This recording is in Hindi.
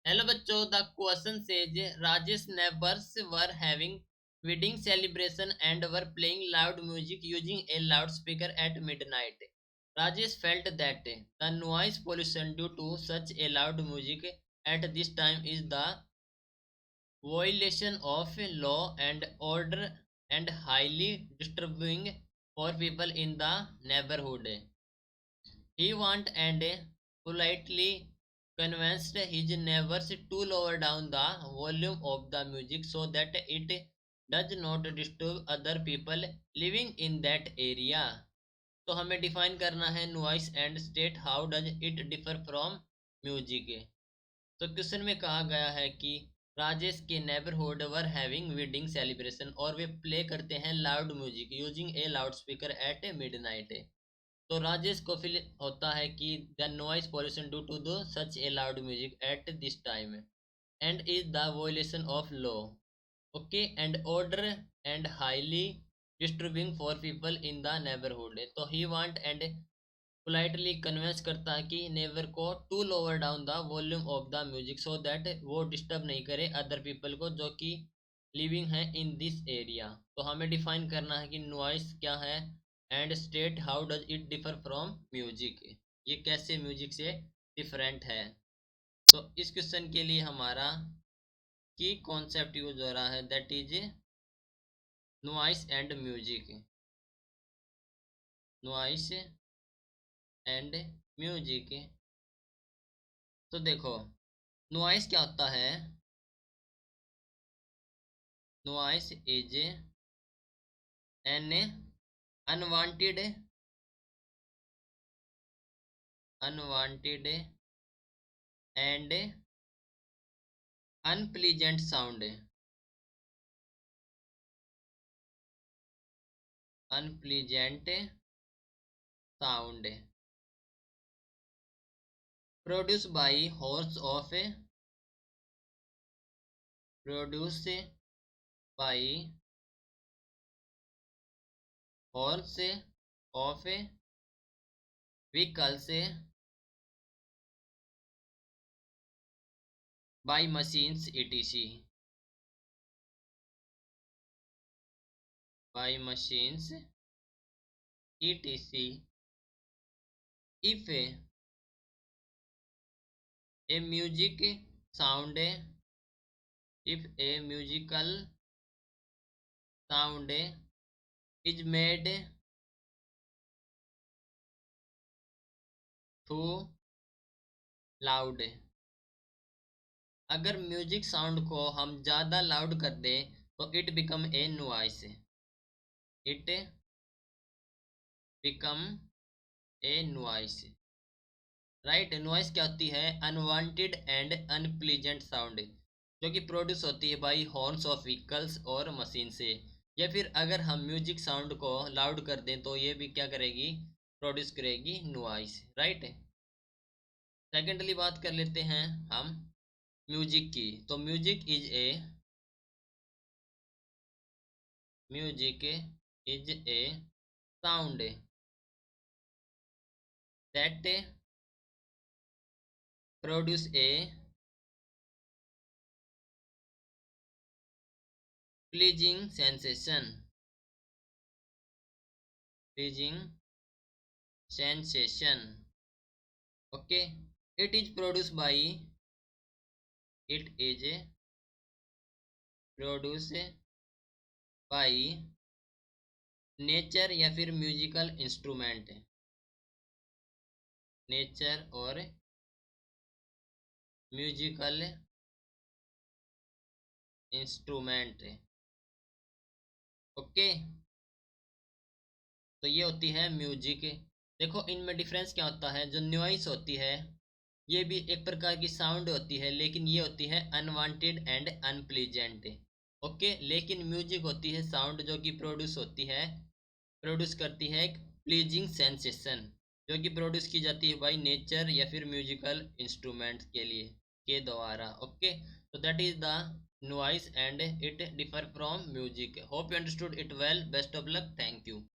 हेलो बच्चों, the question says Rajesh neighbors were having wedding celebration and were playing loud music using a loudspeaker at midnight. Rajesh felt that the noise pollution due to such a loud music at this time is the violation of law and order and highly disturbing for people in the neighborhood. He want and politely convinced his neighbors to lower down the volume of the music so that it does not disturb other people living in that area. तो हमें डिफाइन करना है noise and state how does it differ from music. तो क्वेश्चन में कहा गया है कि राजेश के neighbourhood were having wedding celebration और वे प्ले करते हैं loud music using a loud speaker at midnight. तो राजेश को फील होता है कि the noise pollution due to the such a loud music at this time and is the violation of law, okay, and order and highly disturbing for people in the neighbourhood. तो he want and politely convince करता है कि नेबर को to lower down the volume of the music so that वो डिस्टर्ब नहीं करे अदर पीपल को जो कि लिविंग है इन दिस एरिया। तो हमें डिफाइन करना है कि नॉइस क्या है and state how does it differ from music, ये कैसे म्यूजिक से डिफरेंट है। तो इस क्वेश्चन के लिए हमारा की कॉन्सेप्ट यूज हो रहा है that is noise and music. Noise and music. तो देखो नॉइस क्या होता है। Noise is an unwanted and unpleasant sound. Unpleasant sound produce by horse of produce by horse of vehicles by machines etc by machines etc if a music sound if a musical sound is made too loud, अगर म्यूजिक साउंड को हम ज़्यादा लाउड कर दें तो it become a noise, it become a noise, right. Noise क्या होती है, अनवांटेड एंड अनप्लीजेंट साउंड जो कि प्रोड्यूस होती है बाई हॉर्न्स ऑफ व्हीकल्स और मशीन से, या फिर अगर हम म्यूजिक साउंड को लाउड कर दें तो ये भी क्या करेगी, प्रोड्यूस करेगी नॉइस, राइट। सेकेंडली बात कर लेते हैं हम म्यूजिक की। तो music is a sound that produce a pleasing sensation, pleasing sensation, okay, it is produced by it is produced by nature या फिर म्यूजिकल इंस्ट्रूमेंट, नेचर और म्यूजिकल इंस्ट्रूमेंट, ओके। तो ये होती है म्यूजिक। देखो इनमें डिफरेंस क्या होता है, जो नॉइस होती है ये भी एक प्रकार की साउंड होती है लेकिन ये होती है अनवांटेड एंड अनप्लीजेंट, ओके। लेकिन म्यूजिक होती है साउंड जो कि प्रोड्यूस करती है एक प्लीजिंग सेंसेशन जो कि प्रोड्यूस की जाती है बाई नेचर या फिर म्यूजिकल इंस्ट्रूमेंट के द्वारा, ओके। तो that is the noise and it differ from music. Hope you understood it well. Best of luck. Thank you.